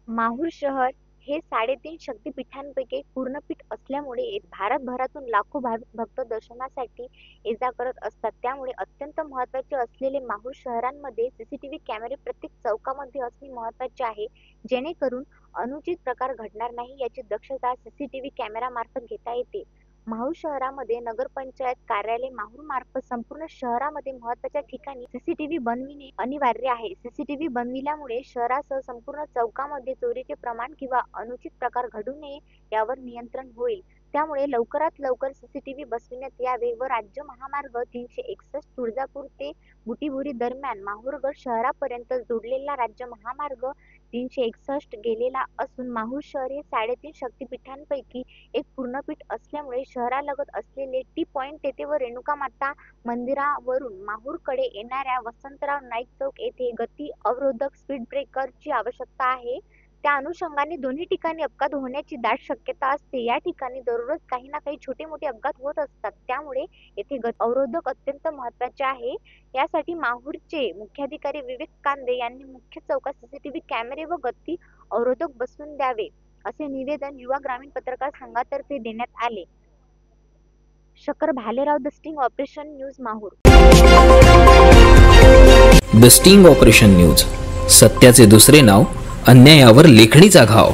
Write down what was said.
माहूर शहर हे 3.5 शक्तिपीठांपैकी एक पूर्णपीठ असल्यामुळे भारतभरातून लाखो भाविक भक्त दर्शनासाठी ये-जा करत असतात। त्यामुळे अत्यंत महत्त्वाचे असलेले माहूर शहरामध्ये सीसीटीव्ही कॅमेरे प्रत्येक चौकामध्ये असणे महत्त्वाचे आहे, जेणेकरून अनुचित प्रकार घडणार नाही याची दक्षता सीसीटीव्ही कॅमेरामार्फत घेता येते। माहूर शहरामध्ये नगरपंचायत कार्यालय माहूरमार्फत संपूर्ण शहरामध्ये महत्त्वाच्या ठिकाणी सीसीटीव्ही बनविणे अनिवार्य आहे। सीसीटीव्ही बनविल्यामुळे शहरासह संपूर्ण चौकामध्ये चोरीचे प्रमाण किंवा अनुचित प्रकार घडू नये यावर नियंत्रण होईल। त्यामुळे लवकरात लवकर सीसीटीव्ही बसविण्यात यावे व राज्य महामार्ग 361 तुळजापूर ते बुटिबुरी दरम्यान माहूरगड शहरापर्यंत जोडलेला राज्य महामार्ग 361 गेलेला असून माहूर शहर हे 3.5 शक्तिपीठांपैकी एक पूर्णपीठ असल्यामुळे शहरालगत असलेले टी पॉइंट येथे व रेणुकामाता मंदिरावरून माहूरकडे येणाऱ्या वसंतराव नाईक चौक येथे गती अवरोधक स्पीड ब्रेकर ची आवश्यकता आहे। त्या अनुषंगाने दोन्ही ठिकाणी अपघात होण्याची दाट शक्यता असते। या ठिकाणी दररोज काही ना काही छोटे मोठे अपघात होत असतात, त्यामुळे येथे गती अवरोधक अत्यंत महत्त्वाचे आहे। यासाठी माहूरचे मुख्याधिकारी विवेक कांदे यांनी मुख्य चौकात सीसीटीव्ही कॅमेरे व गती अवरोधक बसवून द्यावे, असे निवेदन युवा ग्रामीण पत्रकार संघातर्फे देण्यात आले। Shakar Bhalerao, the sting operation news, Mahur. The sting operation news, सत्याचे दुसरे नाव, अन्यायावर लेखणीचा घाव।